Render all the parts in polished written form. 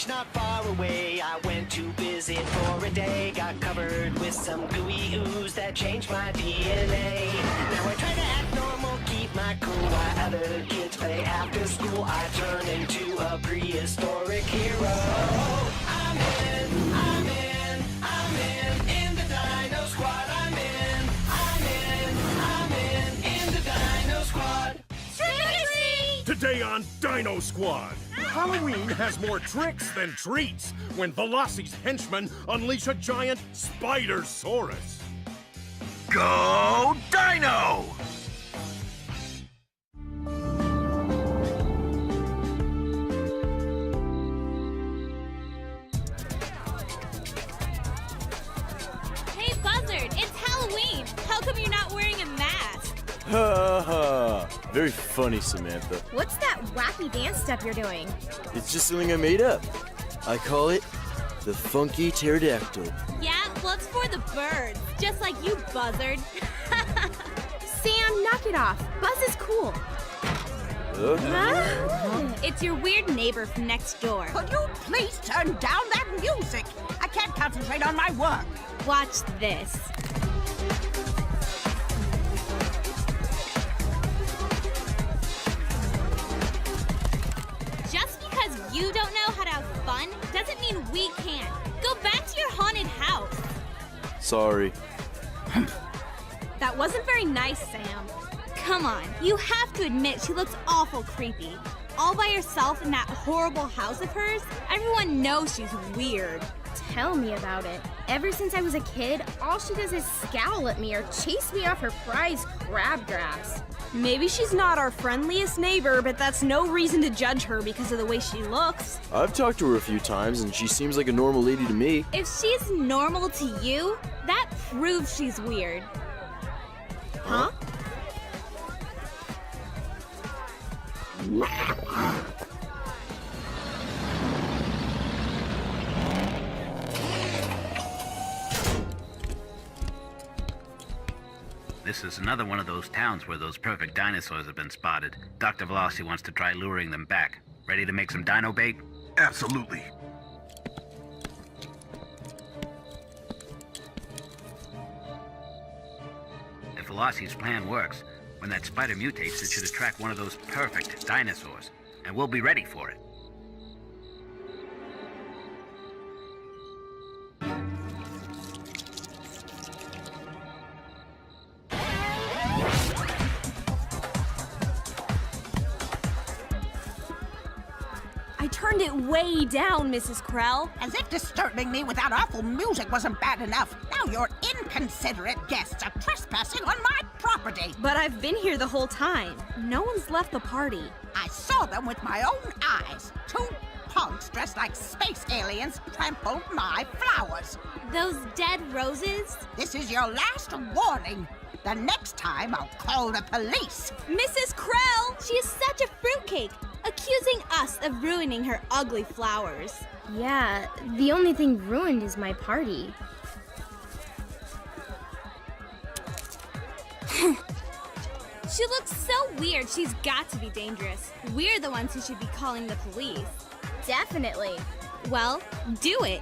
village not far away. I went to visit for a day. Got covered with some gooey ooze that changed my DNA. Now I try to act normal, keep my cool while other kids play after school. I turn into a prehistoric hero. I'm in the Dino Squad. I'm in the Dino Squad. Today on Dino Squad, Halloween has more tricks than treats when Veloci's henchmen unleash a giant spider-saurus. Go Dino! Hey, Buzzard, it's Halloween. How come you're not wearing a mask? Ha ha! Very funny, Samantha. What's that wacky dance step you're doing? It's just something I made up. I call it the funky pterodactyl. Yeah, well, it's for the birds, just like you, Buzzard. Sam, knock it off. Buzz is cool. It's your weird neighbor from next door. Could you please turn down that music? I can't concentrate on my work. Watch this. Just because you don't know how to have fun doesn't mean we can't. Go back to your haunted house. Sorry. That wasn't very nice, Sam. Come on, you have to admit she looks awful creepy. All by herself in that horrible house of hers? Everyone knows she's weird. Tell me about it. Ever since I was a kid, all she does is scowl at me or chase me off her prized crabgrass. Maybe she's not our friendliest neighbor, but that's no reason to judge her because of the way she looks. I've talked to her a few times, and she seems like a normal lady to me. If she's normal to you, that proves she's weird. Huh? This is another one of those towns where those perfect dinosaurs have been spotted. Dr. Veloci wants to try luring them back. Ready to make some dino bait? Absolutely. If Veloci's plan works, when that spider mutates, it should attract one of those perfect dinosaurs. And we'll be ready for it. I turned it way down, Mrs. Krell. As if disturbing me with that awful music wasn't bad enough. Now your inconsiderate guests are trespassing on my property. But I've been here the whole time. No one's left the party. I saw them with my own eyes. Two punks dressed like space aliens trampled my flowers. Those dead roses? This is your last warning. The next time I'll call the police. Mrs. Krell! She is such a fruitcake, accusing us of ruining her ugly flowers. Yeah, the only thing ruined is my party. She looks so weird, she's got to be dangerous. We're the ones who should be calling the police. Definitely. Well, do it.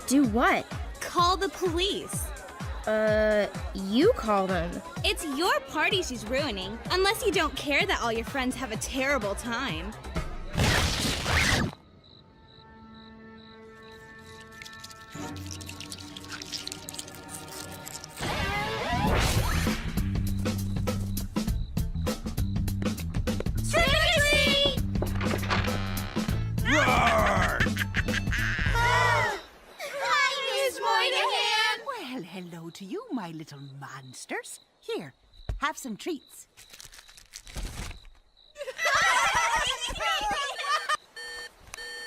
Do what? Call the police. You call them. It's your party she's ruining, unless you don't care that all your friends have a terrible time. Hello to you, my little monsters. Here, have some treats.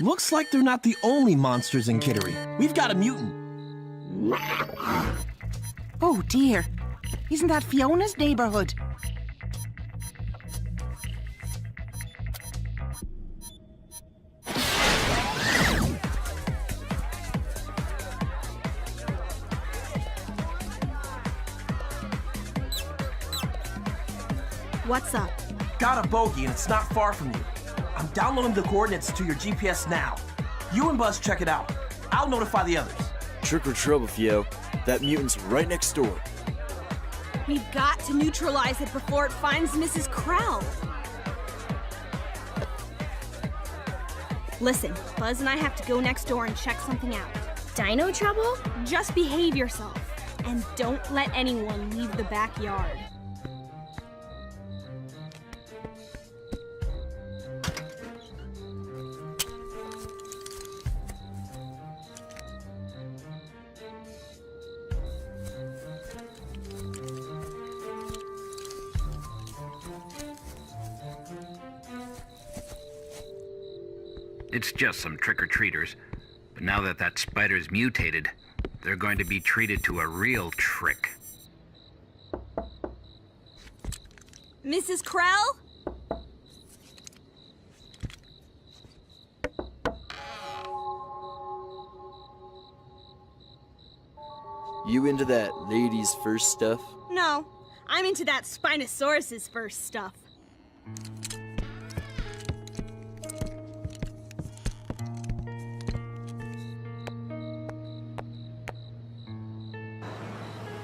Looks like they're not the only monsters in Kittery. We've got a mutant. Oh dear, isn't that Fiona's neighborhood? What's up? Got a bogey and it's not far from you. I'm downloading the coordinates to your GPS now. You and Buzz check it out. I'll notify the others. Trick or trouble, Theo. That mutant's right next door. We've got to neutralize it before it finds Mrs. Krell. Listen, Buzz and I have to go next door and check something out. Dino trouble? Just behave yourself, and don't let anyone leave the backyard. It's just some trick-or-treaters. But now that that spider's mutated, they're going to be treated to a real trick. Mrs. Krell? You into that ladies first stuff? No, I'm into that Spinosaurus's first stuff.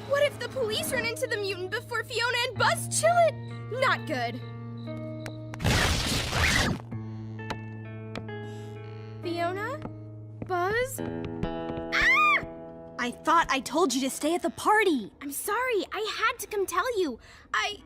What if the police run into the mutant before Fiona and Buzz chill it? Not good. Fiona? Buzz? Ah! I thought I told you to stay at the party. I'm sorry, I had to come tell you. I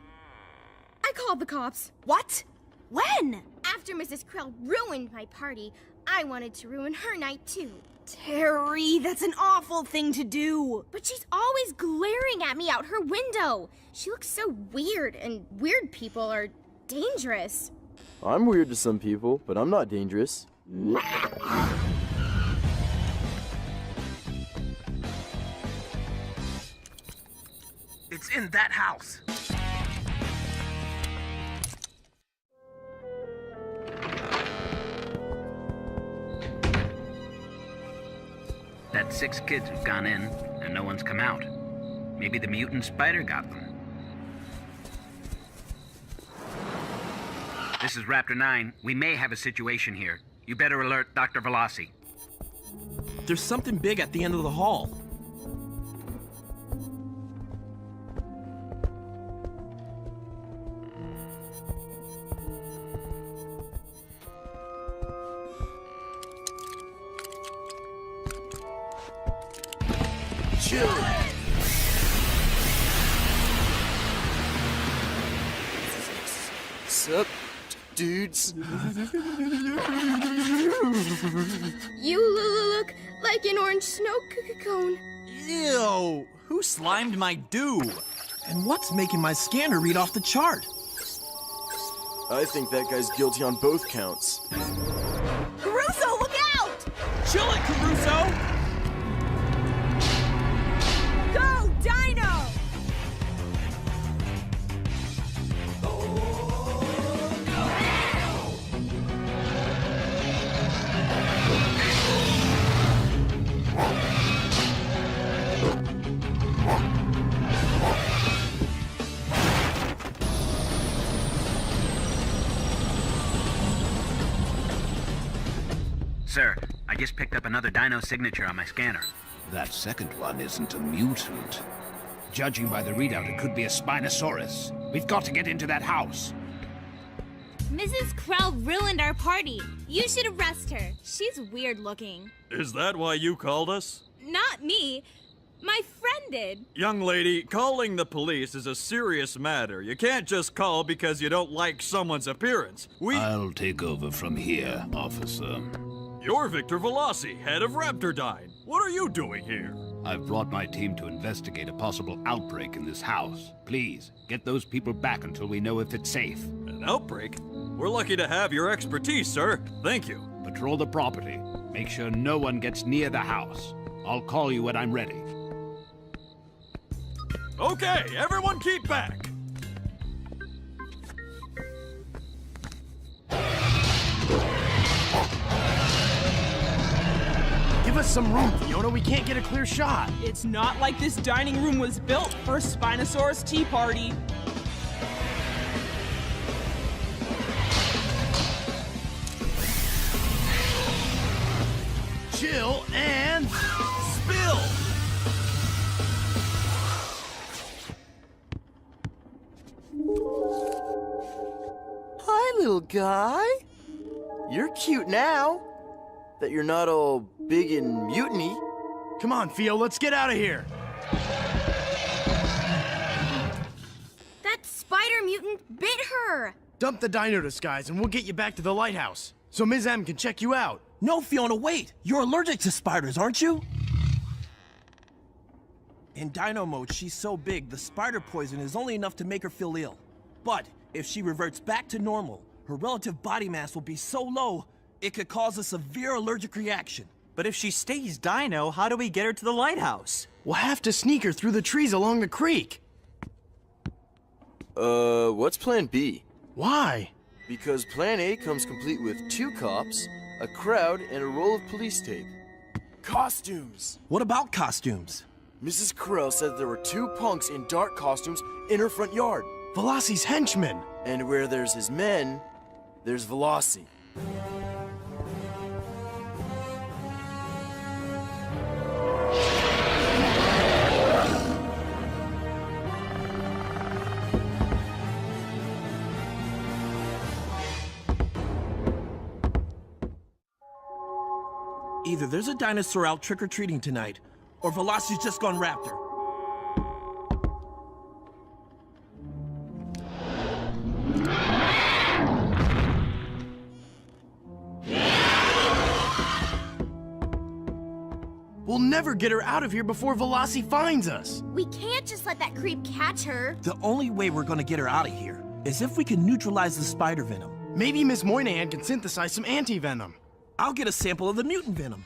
called the cops. What? When? After Mrs. Krell ruined my party, I wanted to ruin her night too. Terry, that's an awful thing to do. But she's always glaring at me out her window. She looks so weird, and weird people are dangerous. I'm weird to some people, but I'm not dangerous. It's in that house. That's 6 kids who've gone in, and no one's come out. Maybe the mutant spider got them. This is Raptor Dyne. We may have a situation here. You better alert Dr. Veloci. There's something big at the end of the hall. Chill. Sup, dudes? You look like an orange snow cone. Ew! Who slimed my dew? And what's making my scanner read off the chart? I think that guy's guilty on both counts. Caruso, look out! Chill it, Caruso! Go, Dino! Sir, I just picked up another dino signature on my scanner. That second one isn't a mutant. Judging by the readout, it could be a Spinosaurus. We've got to get into that house. Mrs. Krell ruined our party. You should arrest her. She's weird looking. Is that why you called us? Not me. My friend did. Young lady, calling the police is a serious matter. You can't just call because you don't like someone's appearance. I'll take over from here, officer. You're Victor Veloci, head of Raptor Dyne. What are you doing here? I've brought my team to investigate a possible outbreak in this house. Please, get those people back until we know if it's safe. An outbreak? We're lucky to have your expertise, sir. Thank you. Patrol the property. Make sure no one gets near the house. I'll call you when I'm ready. Okay, everyone keep back. Give us some room, Fiona. We can't get a clear shot. It's not like this dining room was built for a Spinosaurus tea party. Spill! Hi, little guy. You're cute now. That you're not all big and mutiny. Come on, Theo, let's get out of here. That spider mutant bit her! Dump the dino disguise and we'll get you back to the lighthouse, so Ms. M can check you out. No, Fiona, wait! You're allergic to spiders, aren't you? In dino mode, she's so big, the spider poison is only enough to make her feel ill. But if she reverts back to normal, her relative body mass will be so low, it could cause a severe allergic reaction. But if she stays dino, how do we get her to the lighthouse? We'll have to sneak her through the trees along the creek. What's plan B? Why? Because plan A comes complete with 2 cops, a crowd, and a roll of police tape. Costumes! What about costumes? Mrs. Krell said there were 2 punks in dark costumes in her front yard. Veloci's henchmen! And where there's his men, there's Veloci. Either there's a dinosaur out trick-or-treating tonight, or Veloci's just gone Raptor. We'll never get her out of here before Veloci finds us. We can't just let that creep catch her. The only way we're gonna get her out of here is if we can neutralize the spider venom. Maybe Miss Moynihan can synthesize some anti-venom. I'll get a sample of the mutant venom.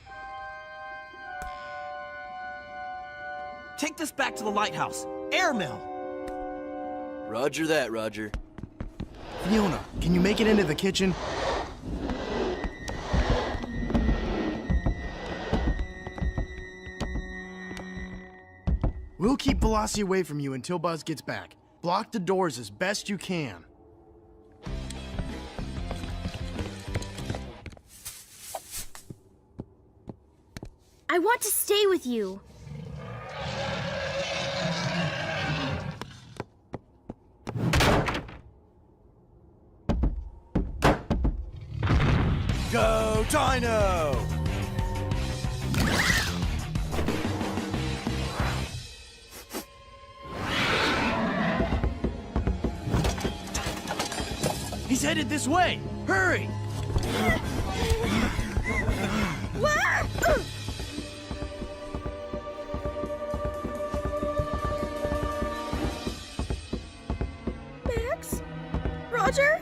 Take this back to the lighthouse. Airmail. Roger that, Roger. Fiona, can you make it into the kitchen? We'll keep Veloci away from you until Buzz gets back. Block the doors as best you can. I want to stay with you. Go Dino! He's headed this way! Hurry! Max? Roger?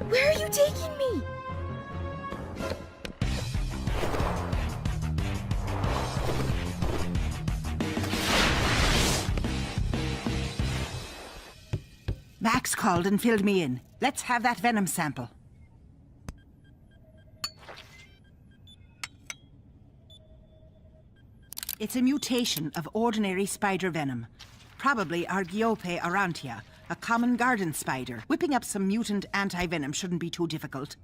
Where are you taking me? Max called and filled me in. Let's have that venom sample. It's a mutation of ordinary spider venom. Probably Argiope aurantia, a common garden spider. Whipping up some mutant anti-venom shouldn't be too difficult.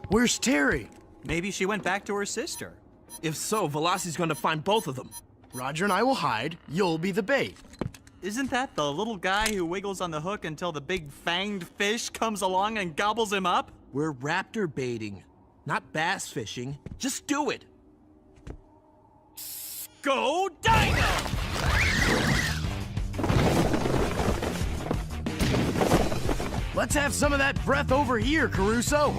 Where's Terry? Maybe she went back to her sister. If so, Veloci's gonna find both of them. Roger and I will hide. You'll be the bait. Isn't that the little guy who wiggles on the hook until the big fanged fish comes along and gobbles him up? We're raptor baiting, not bass fishing. Just do it. Go Dino! Let's have some of that breath over here, Caruso.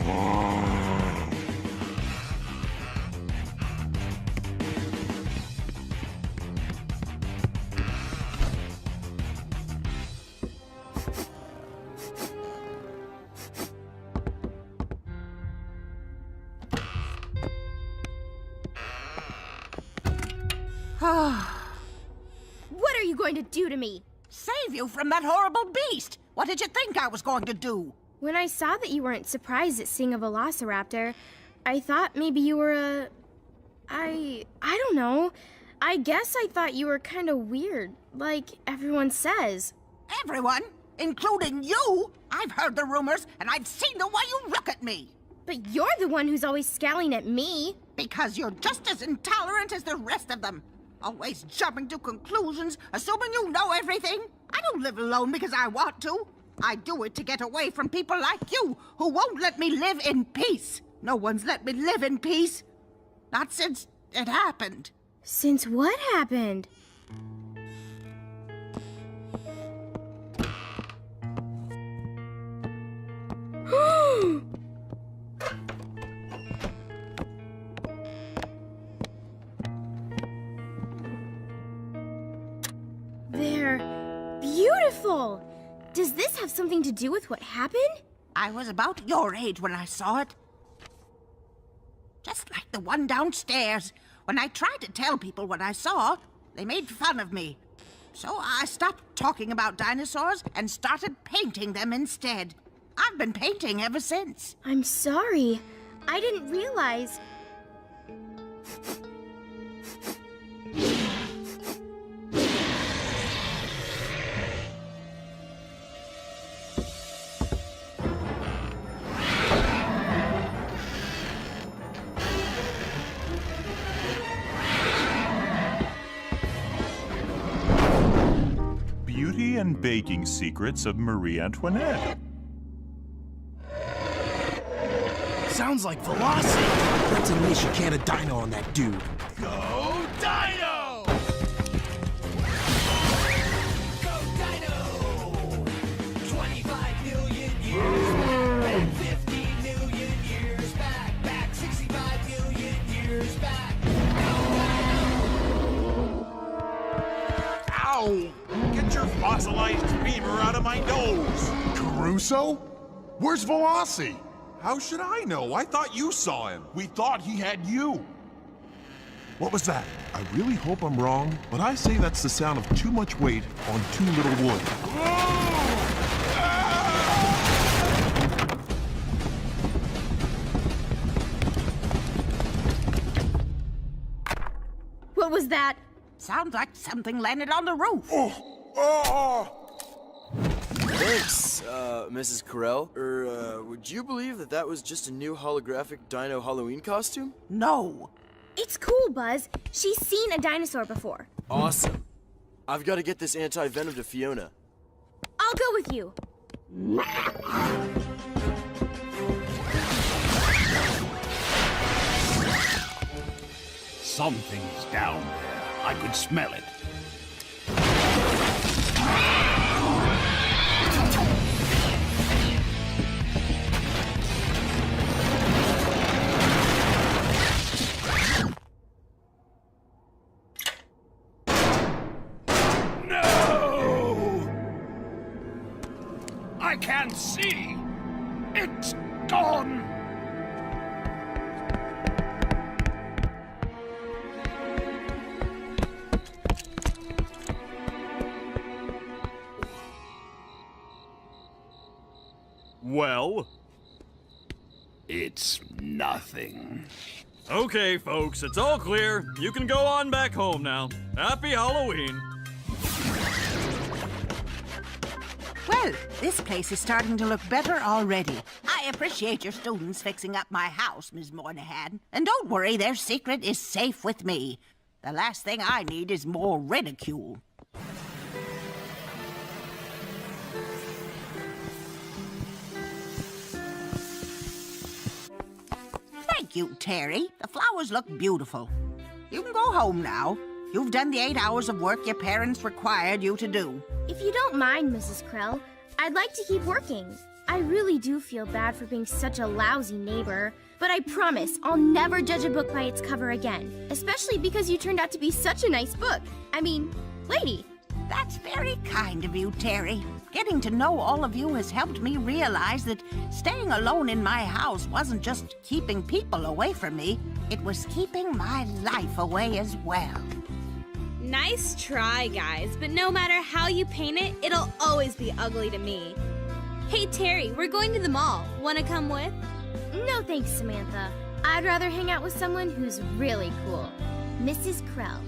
you going to do to me? Save you from that horrible beast! What did you think I was going to do? When I saw that you weren't surprised at seeing a velociraptor, I thought maybe you were I don't know. I guess I thought you were kind of weird, like everyone says. Everyone? Including you? I've heard the rumors, and I've seen the way you look at me. But you're the one who's always scowling at me. Because you're just as intolerant as the rest of them. Always jumping to conclusions, assuming you know everything. I don't live alone because I want to. I do it to get away from people like you, who won't let me live in peace. No one's let me live in peace. Not since it happened. Since what happened? They're beautiful! Does this have something to do with what happened? I was about your age when I saw it. Just like the one downstairs. When I tried to tell people what I saw, they made fun of me. So I stopped talking about dinosaurs and started painting them instead. I've been painting ever since. I'm sorry. I didn't realize. Beauty and baking secrets of Marie Antoinette. Sounds like Veloci. Let's unleash a can of Dino on that dude. Go Dino! Go Dino! 25 million years back, and 50 million years back, back 65 million years back. Ow! Get your fossilized femur out of my nose! Caruso? Where's Veloci? How should I know? I thought you saw him. We thought he had you. What was that? I really hope I'm wrong, but I say that's the sound of too much weight on too little wood. What was that? Sounds like something landed on the roof. Thanks, Mrs. Krell. Would you believe that that was just a new holographic dino Halloween costume? No. It's cool, Buzz. She's seen a dinosaur before. Awesome. I've got to get this anti-venom to Fiona. I'll go with you. Something's down there. I could smell it. I can't see. It's gone. Well? It's nothing. Okay, folks, it's all clear. You can go on back home now. Happy Halloween. Well, this place is starting to look better already. I appreciate your students fixing up my house, Ms. Moynihan. And don't worry, their secret is safe with me. The last thing I need is more ridicule. Thank you, Terry. The flowers look beautiful. You can go home now. You've done the 8 hours of work your parents required you to do. If you don't mind, Mrs. Krell, I'd like to keep working. I really do feel bad for being such a lousy neighbor, but I promise I'll never judge a book by its cover again, especially because you turned out to be such a nice book. I mean, lady. That's very kind of you, Terry. Getting to know all of you has helped me realize that staying alone in my house wasn't just keeping people away from me, it was keeping my life away as well. Nice try, guys, but no matter how you paint it, it'll always be ugly to me. Hey, Terry, we're going to the mall. Wanna come with? No thanks, Samantha. I'd rather hang out with someone who's really cool. Mrs. Krell.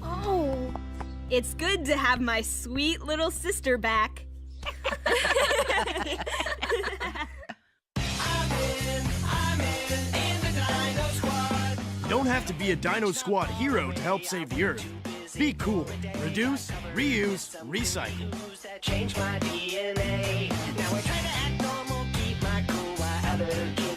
Oh, it's good to have my sweet little sister back. You don't have to be a Dino Squad hero to help save the Earth. Be cool. Reduce, reuse, recycle. Change my DNA. Now I try to act normal, keep my cool while other kids